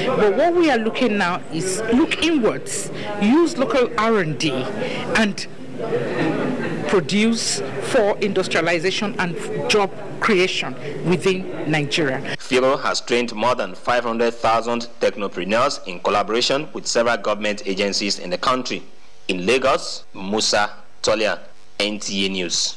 But what we are looking now is look inwards, use local R&D and produce for industrialization and job creation within Nigeria. FILO has trained more than 500,000 technopreneurs in collaboration with several government agencies in the country. In Lagos, Musa Tolia, NTA News.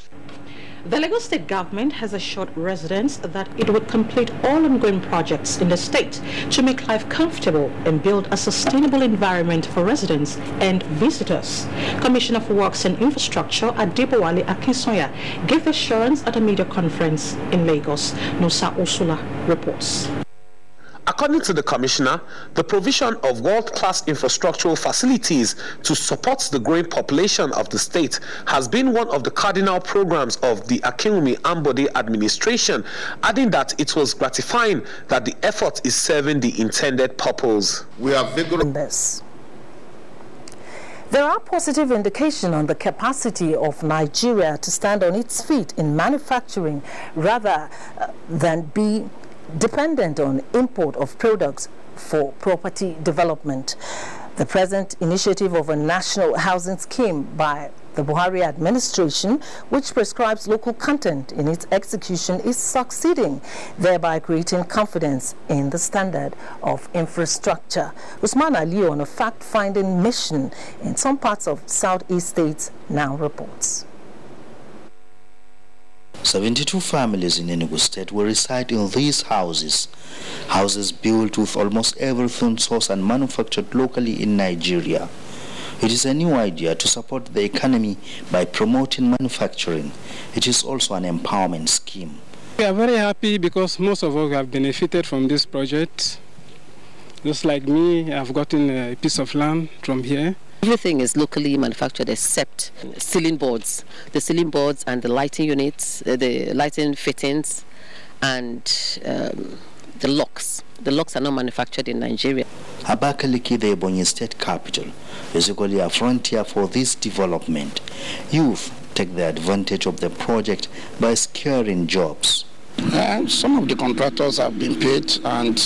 The Lagos State government has assured residents that it would complete all ongoing projects in the state to make life comfortable and build a sustainable environment for residents and visitors. Commissioner for Works and Infrastructure Adebowale Akinsoya gave assurance at a media conference in Lagos. Nusa Usula reports. According to the Commissioner, the provision of world-class infrastructural facilities to support the growing population of the state has been one of the cardinal programs of the Akinwumi Ambode administration, adding that it was gratifying that the effort is serving the intended purpose. We are vigorous. There are positive indications on the capacity of Nigeria to stand on its feet in manufacturing rather than be dependent on import of products for property development. The present initiative of a national housing scheme by the Buhari administration, which prescribes local content in its execution, is succeeding, thereby creating confidence in the standard of infrastructure. Usman Ali on a fact-finding mission in some parts of Southeast states now reports. 72 families in Enugu State will reside in these houses. Houses built with almost everything sourced and manufactured locally in Nigeria. It is a new idea to support the economy by promoting manufacturing. It is also an empowerment scheme. We are very happy because most of us have benefited from this project. Just like me, I've gotten a piece of land from here. Everything is locally manufactured except ceiling boards. The ceiling boards and the lighting units, the lighting fittings, and the locks. The locks are not manufactured in Nigeria. Abakaliki, the Ebonyi State capital, is equally a frontier for this development. Youth take the advantage of the project by securing jobs. Some of the contractors have been paid, and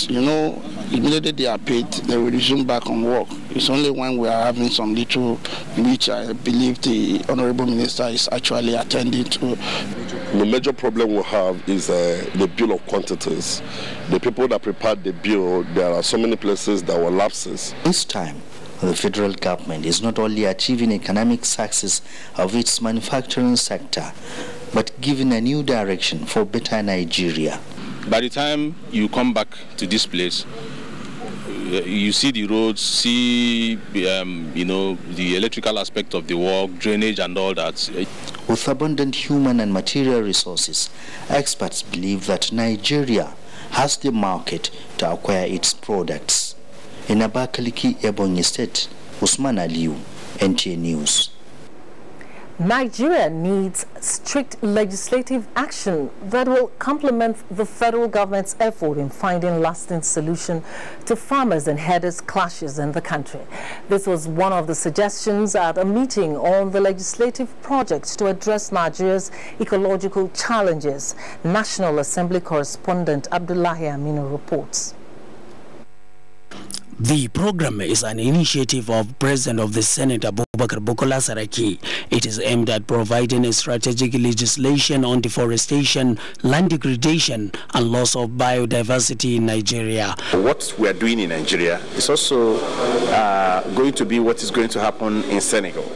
immediately they are paid, they will resume back on work. It's only when we are having some little, which I believe the Honorable Minister is actually attending to. The major problem we have is the bill of quantities. The people that prepared the bill, there are so many places that were lapses. This time, the federal government is not only achieving economic success of its manufacturing sector, but giving a new direction for better Nigeria. By the time you come back to this place, you see the roads, see the electrical aspect of the work, drainage and all that. With abundant human and material resources, experts believe that Nigeria has the market to acquire its products. In Abakaliki, Ebonyi State, Usman Aliu, NTA News. Nigeria needs strict legislative action that will complement the federal government's effort in finding lasting solution to farmers and herders' clashes in the country. This was one of the suggestions at a meeting on the legislative project to address Nigeria's ecological challenges. National Assembly correspondent Abdullahi Aminu reports. The program is an initiative of President of the Senate Abubakar Bukola Saraki. It is aimed at providing a strategic legislation on deforestation, land degradation, and loss of biodiversity in Nigeria. What we are doing in Nigeria is also going to be what is going to happen in Senegal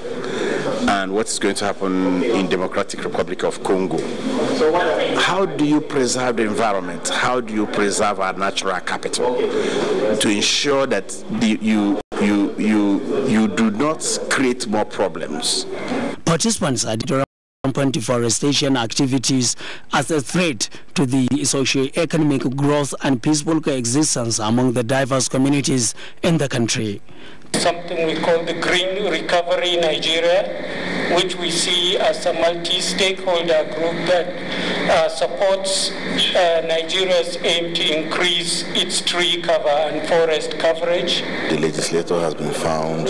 and what is going to happen in Democratic Republic of Congo. How do you preserve the environment? How do you preserve our natural capital to ensure that you do not create more problems? Participants are rampant deforestation activities as a threat to the socio-economic growth and peaceful coexistence among the diverse communities in the country. Something we call the Green Recovery Nigeria, which we see as a multi-stakeholder group that supports Nigeria's aim to increase its tree cover and forest coverage. The legislator has been found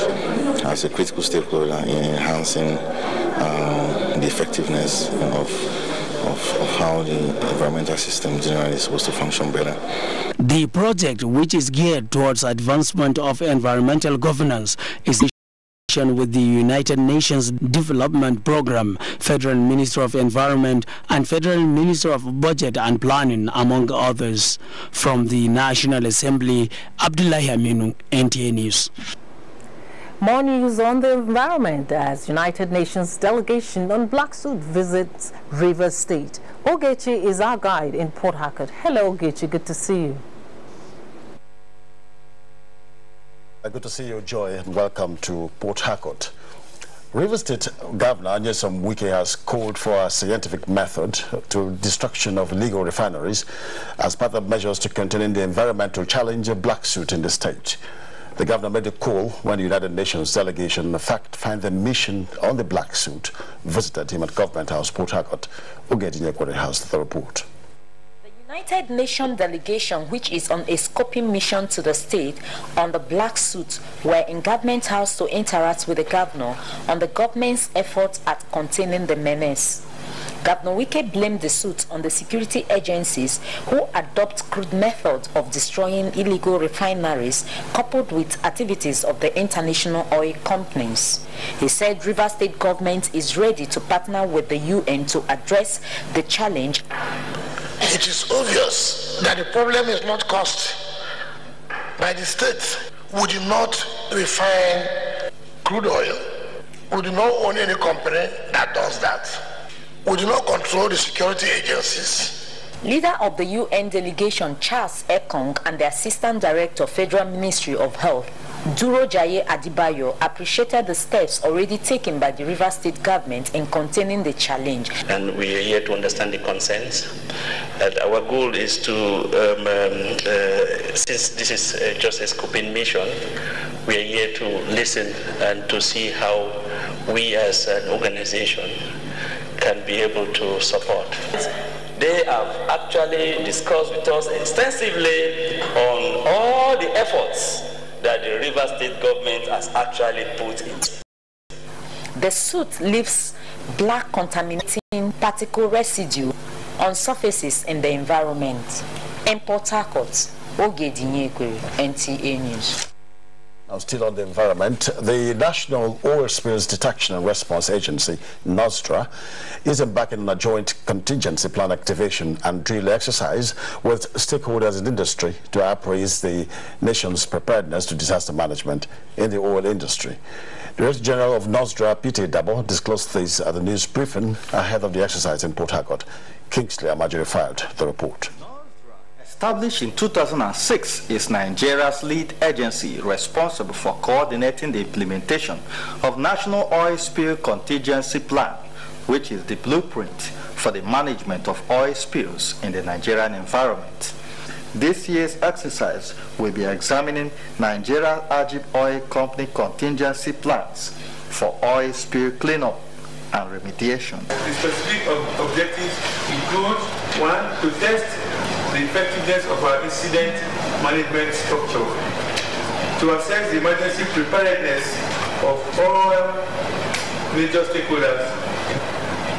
as a critical stakeholder in enhancing the effectiveness of of how the environmental system generally is supposed to function better. The project, which is geared towards advancement of environmental governance, is with the United Nations Development Programme, Federal Ministry of Environment and Federal Ministry of Budget and Planning, among others. From the National Assembly, Abdullahi Aminu, NTA News. More news on the environment as United Nations delegation on Black Suit visits Rivers State. Ogechi is our guide in Port Harcourt. Hello, Ogechi. Good to see you. Good to see you, Joy, and welcome to Port Harcourt. Rivers State Governor Nyesom Wike has called for a scientific method to destruction of illegal refineries as part of measures to containing the environmental challenge of black soot in the state. The governor made a call when the United Nations delegation, a fact-finding mission on the black soot, visited him at Government House, Port Harcourt. Ogedinyekore has the report. United Nations delegation, which is on a scoping mission to the state on the black soot, were in Government House to interact with the governor on the government's efforts at containing the menace. Governor Wike blamed the suit on the security agencies who adopt crude methods of destroying illegal refineries coupled with activities of the international oil companies. He said Rivers State government is ready to partner with the UN to address the challenge. It is obvious that the problem is not caused by the state. We do not refine crude oil. We do not own any company that does that. We do not control the security agencies. Leader of the UN delegation, Charles Ekong, and the Assistant Director, Federal Ministry of Health, Duro Jaye Adibayo, appreciated the steps already taken by the Rivers State government in containing the challenge. And we are here to understand the concerns. And our goal is to, since this is just a scoping mission, we are here to listen and to see how we as an organization can be able to support. They have actually discussed with us extensively on all the efforts that the Rivers State government has actually put in. The soot leaves black contaminating particle residue on surfaces in the environment. In Port Harcourt, Ogedinyekwe, NTA News. Now, still on the environment, the National Oil Spills Detection and Response Agency, NOSDRA, is embarking on a joint contingency plan activation and drill exercise with stakeholders in industry to appraise the nation's preparedness to disaster management in the oil industry. Director General of NOSDRA, Peter Dabo, disclosed this at the news briefing ahead of the exercise in Port Harcourt. Kingsley Amajiri filed the report. Established in 2006, is Nigeria's lead agency responsible for coordinating the implementation of National Oil Spill Contingency Plan, which is the blueprint for the management of oil spills in the Nigerian environment. This year's exercise will be examining Nigeria Agip Oil Company contingency plans for oil spill cleanup and remediation. The specific objectives include: 1, to test the effectiveness of our incident management structure, to assess the emergency preparedness of all major stakeholders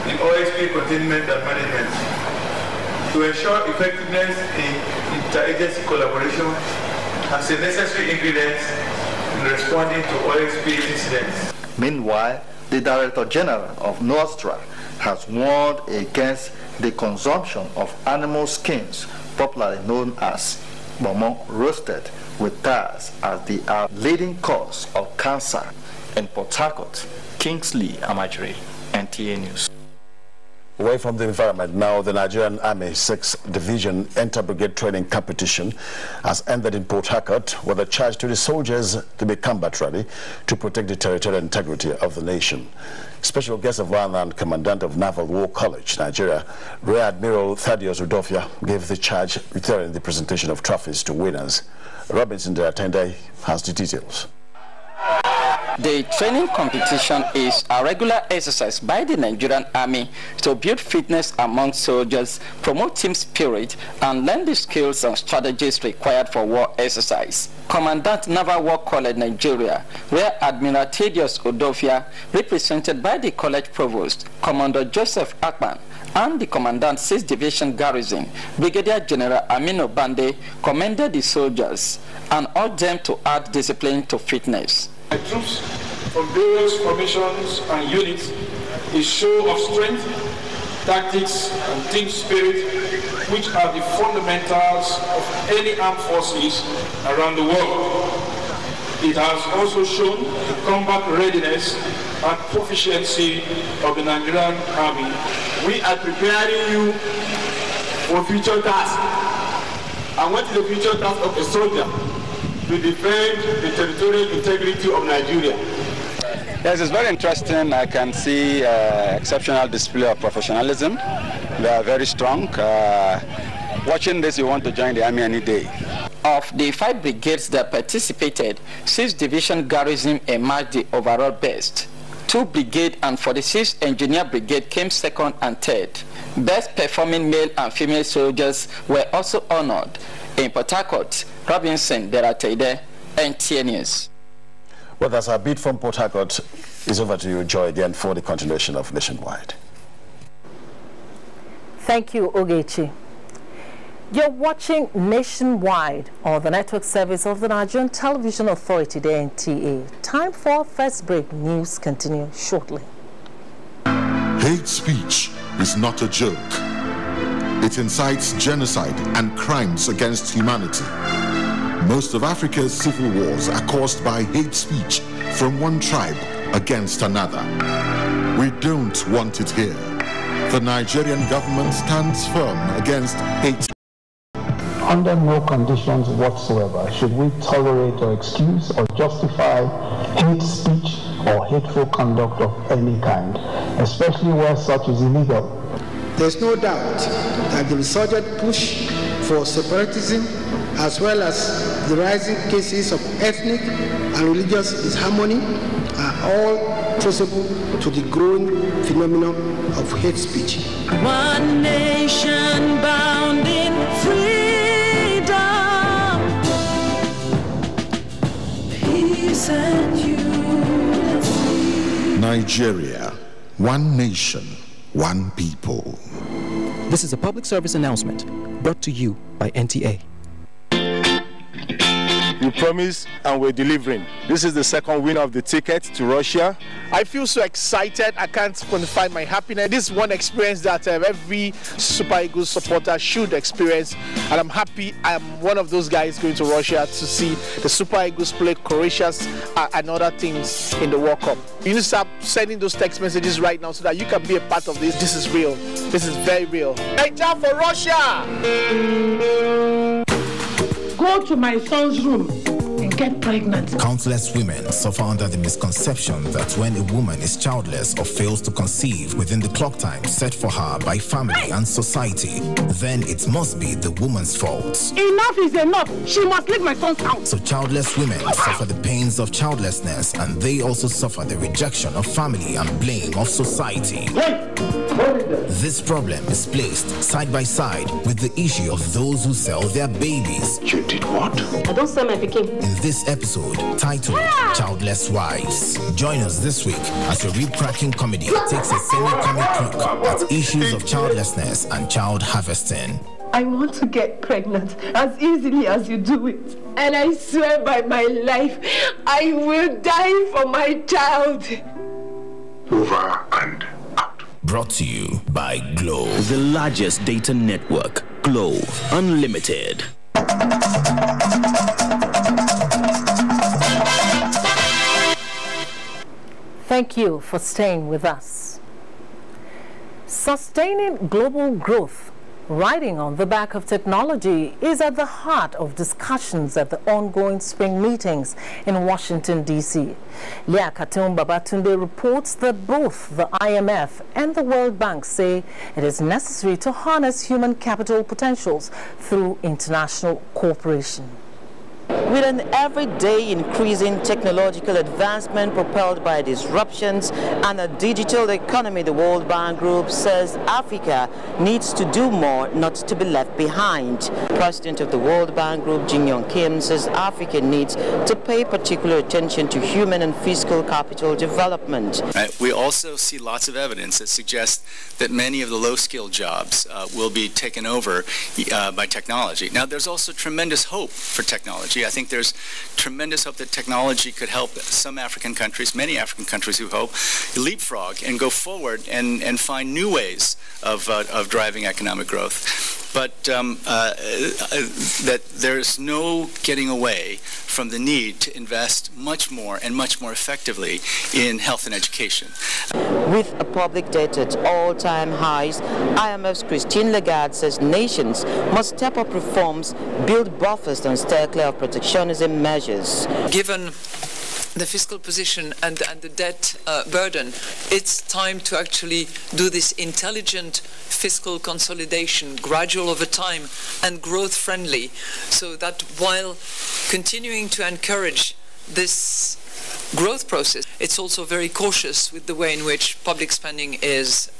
in oil spill containment and management, to ensure effectiveness in interagency collaboration as a necessary ingredient in responding to oil spill incidents. Meanwhile, the Director General of NOSDRA has warned against the consumption of animal skins, popularly known as momo roasted with gas, as they are leading cause of cancer. In Port Harcourt, Kingsley Amajiri, NTA News. Away from the environment now, the Nigerian Army 6th Division Inter-Brigade Training Competition has ended in Port Harcourt with a charge to the soldiers to be combat ready to protect the territorial integrity of the nation. Special guest of honor and Commandant of Naval War College, Nigeria, Rear Admiral Thaddeus Udofia, gave the charge during the presentation of trophies to winners. Robinson de Attendai has the details. The training competition is a regular exercise by the Nigerian Army to build fitness among soldiers, promote team spirit, and learn the skills and strategies required for war exercise. Commandant Naval War College Nigeria, where Admiral Thaddeus Udofia, represented by the college provost, Commander Joseph Akpan, and the Commandant 6th Division Garrison, Brigadier General Aminu Bande, commended the soldiers and urged them to add discipline to fitness. The troops from various formations and units a show of strength, tactics, and team spirit, which are the fundamentals of any armed forces around the world. It has also shown the combat readiness and proficiency of the Nigerian Army. We are preparing you for future tasks. And what is the future task of a soldier? To defend the territorial integrity of Nigeria. Yes, it's very interesting. I can see exceptional display of professionalism. They are very strong. Watching this, you want to join the army any day. Of the 5 brigades that participated, 6th Division Garrison emerged the overall best. 2 Brigade and 46th Engineer Brigade came 2nd and 3rd. Best performing male and female soldiers were also honored. In Port Harcourt, Robinson Deratede, NTA News. Well, that's our beat from Port Harcourt. It's over to you, Joy, again for the continuation of Nationwide. Thank you, Ogechi. You're watching Nationwide on the network service of the Nigerian Television Authority, the NTA. Time for first break. News continue shortly. Hate speech is not a joke. It incites genocide and crimes against humanity. Most of Africa's civil wars are caused by hate speech from one tribe against another. We don't want it here. The Nigerian government stands firm against hate. Under no conditions whatsoever should we tolerate or excuse or justify hate speech or hateful conduct of any kind, especially where such is illegal. There's no doubt that the resurgent push for separatism, as well as the rising cases of ethnic and religious disharmony, are all traceable to the growing phenomenon of hate speech. One nation bound in freedom, peace and unity. Nigeria, one nation, one people. This is a public service announcement brought to you by NTA. You promised and we're delivering. This is the second win of the ticket to Russia. I feel so excited. I can't quantify my happiness. This is one experience that every Super Eagles supporter should experience. And I'm happy I'm one of those guys going to Russia to see the Super Eagles play Croatia and other teams in the World Cup. You need to start sending those text messages right now so that you can be a part of this. This is real. This is very real. Niger for Russia! Go to my son's room and get pregnant. Countless women suffer under the misconception that when a woman is childless or fails to conceive within the clock time set for her by family and society, then it must be the woman's fault. Enough is enough. She must leave my son's house. So childless women suffer the pains of childlessness, and they also suffer the rejection of family and blame of society. This problem is placed side by side with the issue of those who sell their babies. You did what? I don't sell my picking. In this episode, titled Childless Wives, join us this week as a rib-cracking comedy takes a semi-comic look at issues of childlessness and child harvesting. I want to get pregnant as easily as you do it. And I swear by my life, I will die for my child. Over and out. Brought to you by Glow. The largest data network, Glow Unlimited. Thank you for staying with us. Sustaining global growth, riding on the back of technology, is at the heart of discussions at the ongoing spring meetings in Washington, D.C. Liakatum Babatunde reports that both the IMF and the World Bank say it is necessary to harness human capital potentials through international cooperation. With an everyday increasing technological advancement propelled by disruptions and a digital economy, the World Bank Group says Africa needs to do more not to be left behind. President of the World Bank Group, Jin Yong Kim, says Africa needs to pay particular attention to human and physical capital development. We also see lots of evidence that suggests that many of the low-skilled jobs will be taken over by technology. Now, there's also tremendous hope for technology. I think there's tremendous hope that technology could help some African countries, many African countries who hope, leapfrog and go forward and find new ways of driving economic growth. But that there's no getting away from the need to invest much more and much more effectively in health and education. With a public debt at all-time highs, IMF's Christine Lagarde says nations must step up reforms, build buffers and steer clear of protectionism measures. Given the fiscal position and the debt burden, it's time to actually do this intelligent fiscal consolidation, gradual over time and growth-friendly, so that while continuing to encourage this growth process, it's also very cautious with the way in which public spending is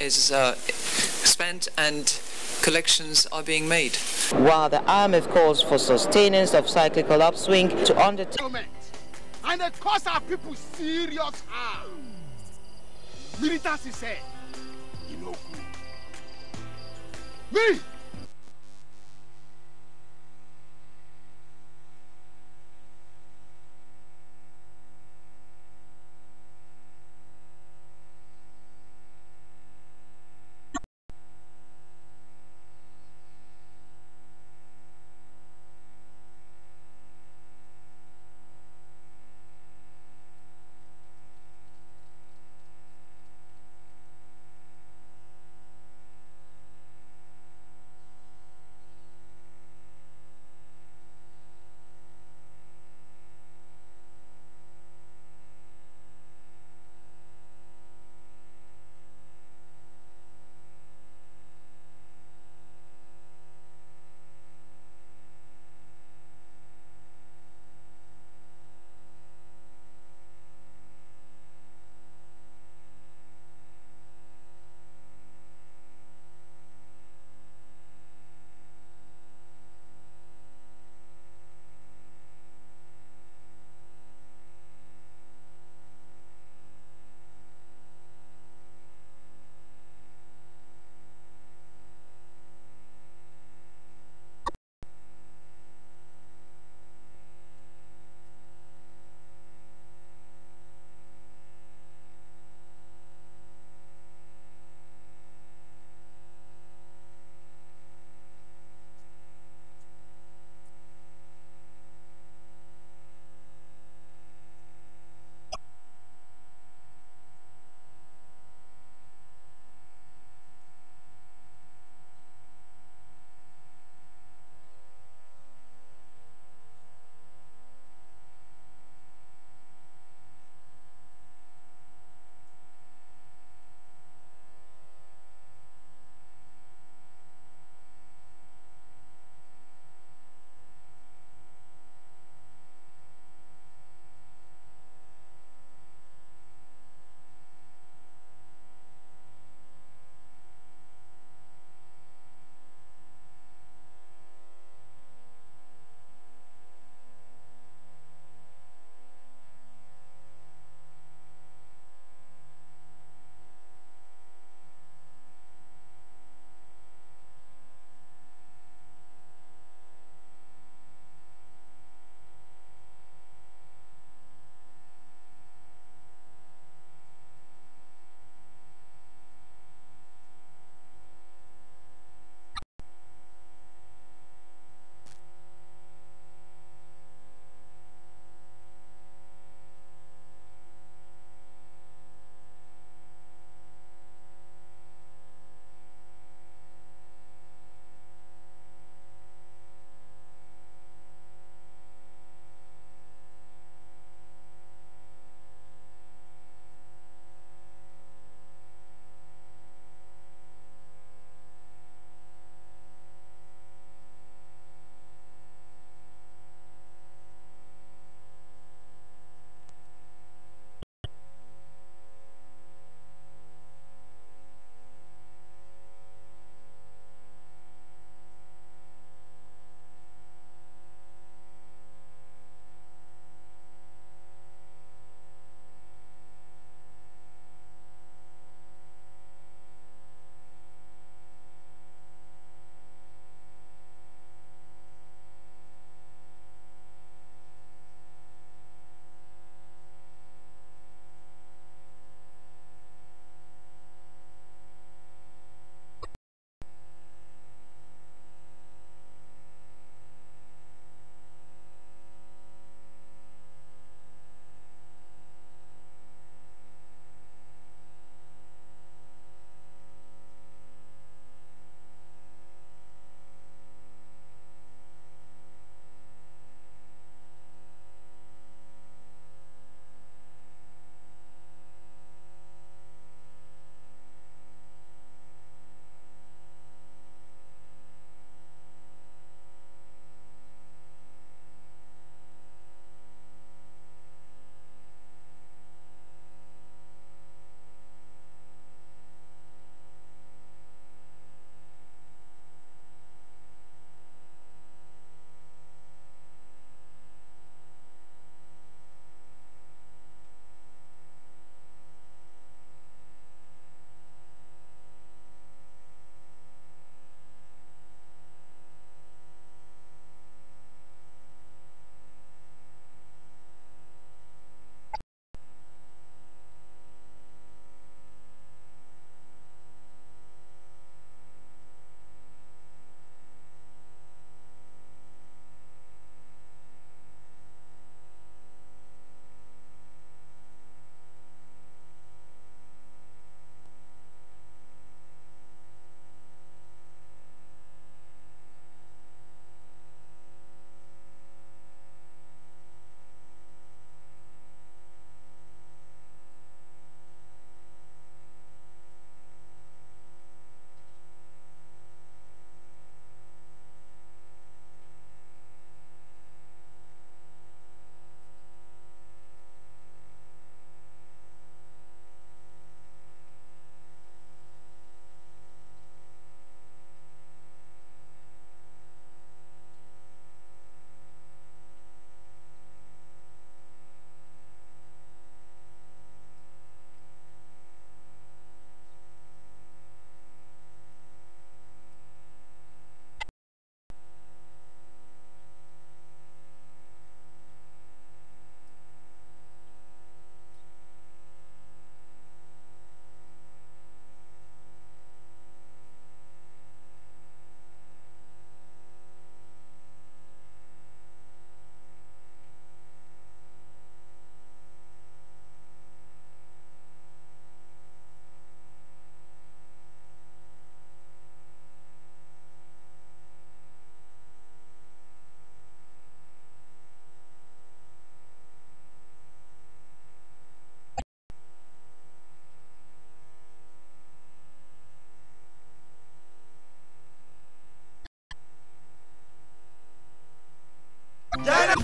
spent and collections are being made. While the IMF calls for sustenance of cyclical upswing to undertake. And it costs our people serious harm. Militants say, you know good. Me!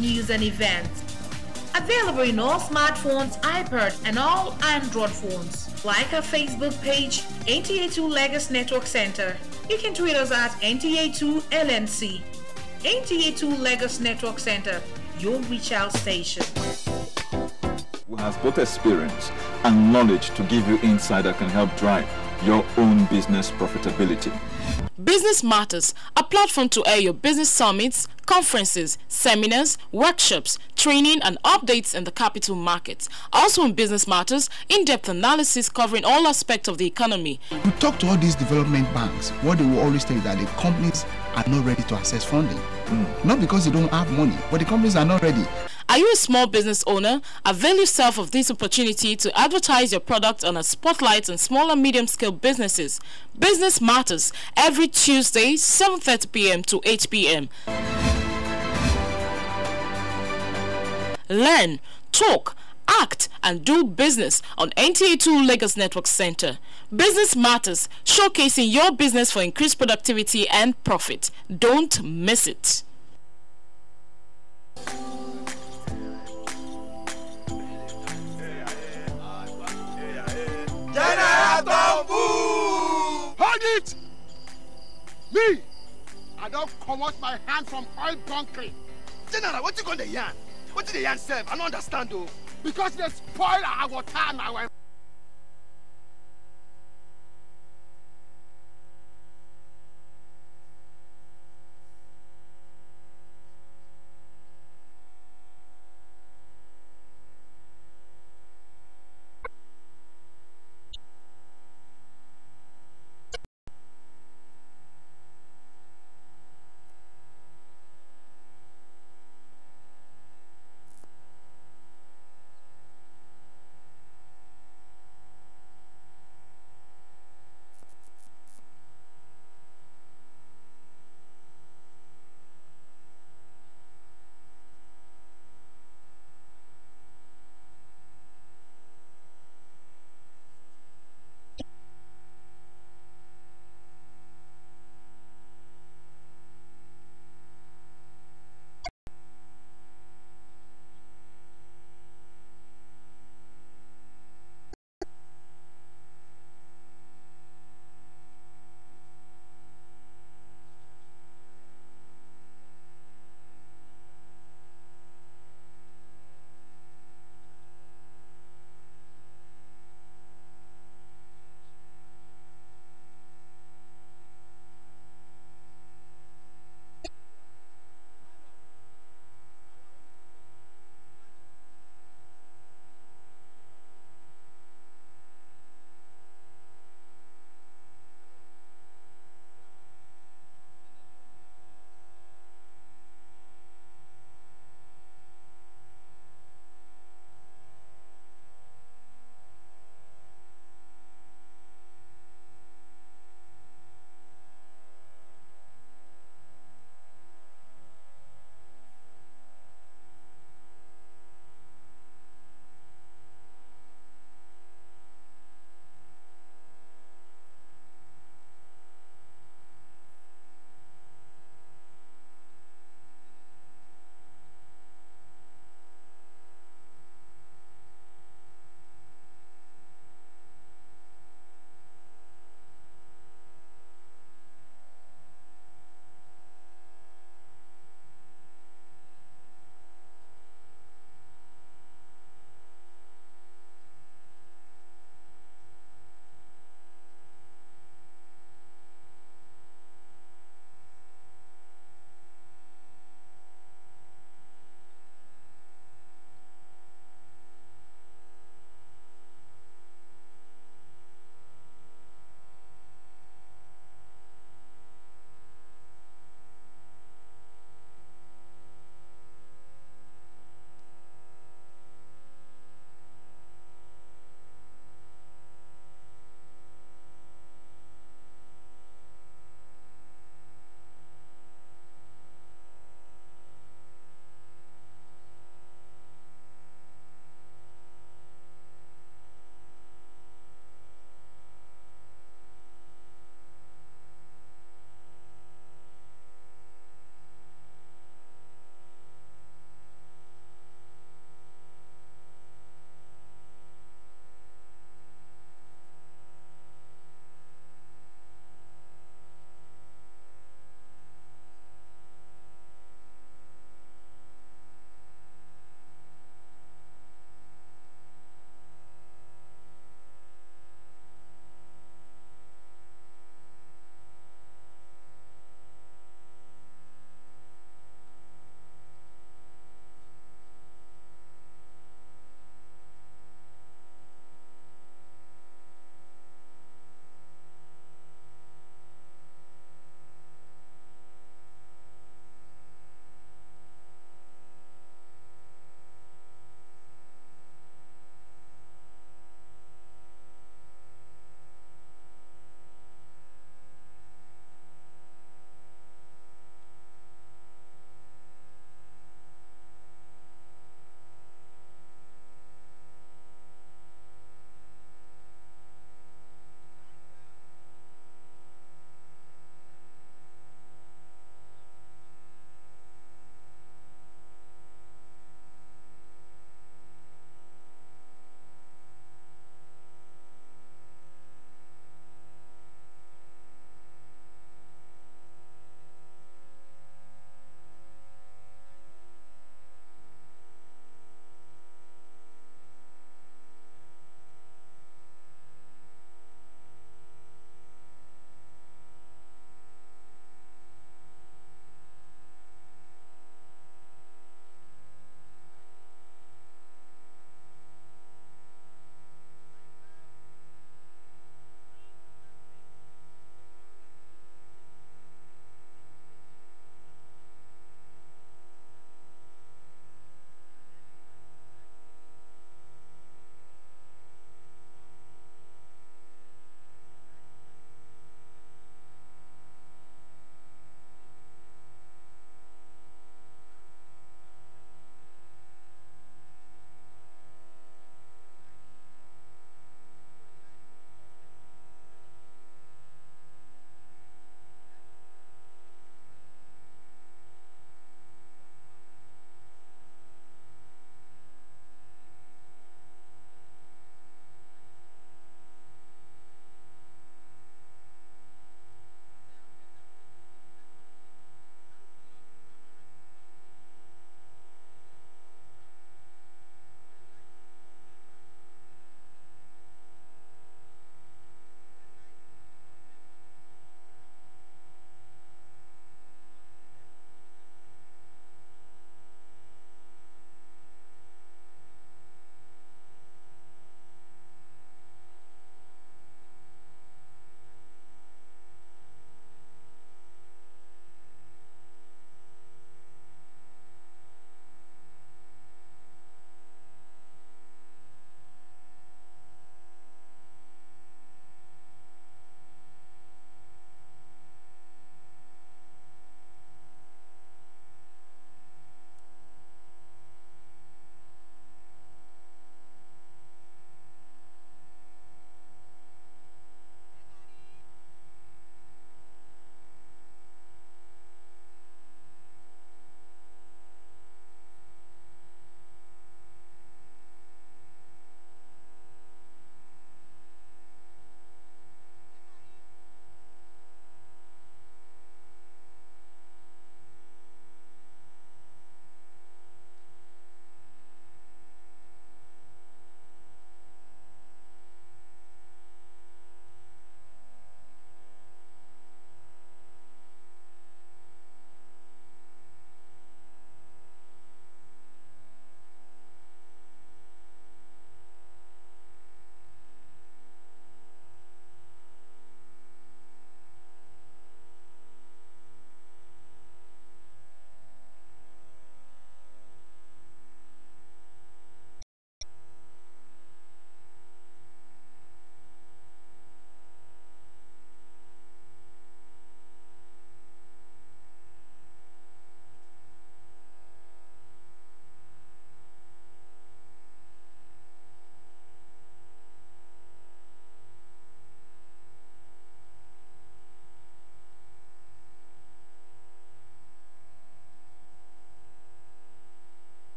news and events. Available in all smartphones, iPads, and all Android phones. Like our Facebook page, NTA2Lagos Network Center. You can tweet us at NTA2LNC. NTA2Lagos Network Center, your reach out station. Who has both experience and knowledge to give you insight that can help drive your own business profitability. Business Matters, a platform to air your business summits, conferences, seminars, workshops, training and updates in the capital markets. Also in Business Matters, in-depth analysis covering all aspects of the economy. You talk to all these development banks, what they will always tell you that the companies are not ready to access funding. Not because they don't have money, but the companies are not ready. Are you a small business owner? Avail yourself of this opportunity to advertise your product on a spotlight on small and medium-scale businesses. Business Matters, every Tuesday, 7:30 p.m. to 8 p.m. Learn, talk, act, and do business on NTA2Lagos Network Center. Business Matters, showcasing your business for increased productivity and profit. Don't miss it. Hold it! Me! I don't come out my hand from oil bunkering. General, what you gonna yarn? What did the yarn say? I don't understand though. Because they spoil our water and our...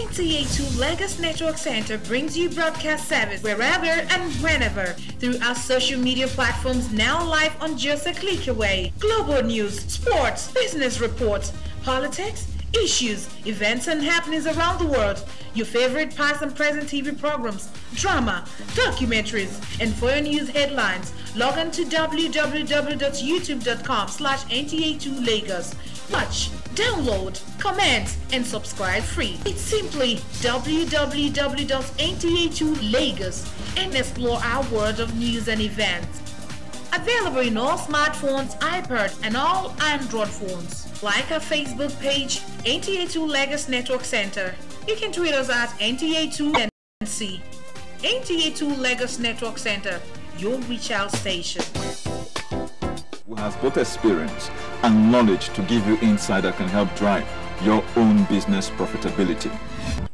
NTA2Lagos Network Center brings you broadcast service wherever and whenever through our social media platforms, now live on just a click away. Global news, sports, business reports, politics, issues, events and happenings around the world, your favorite past and present TV programs, drama, documentaries, and for your news headlines, log on to www.youtube.com/NTA2Lagos. Watch, download, comment, and subscribe free. It's simply www.NTA2Lagos and explore our world of news and events. Available in all smartphones, iPad, and all Android phones. Like our Facebook page, NTA2Lagos Network Center. You can tweet us at NTA2NC. NTA2Lagos Network Center, your reach out station. Who has both experience and knowledge to give you insight that can help drive your own business profitability.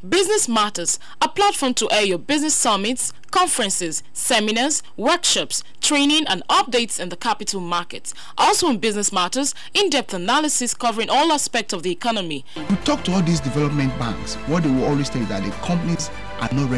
Business Matters, a platform to air your business summits, conferences, seminars, workshops, training and updates in the capital markets. Also in Business Matters, in-depth analysis covering all aspects of the economy. You talk to all these development banks, what they will always tell you that the companies are not ready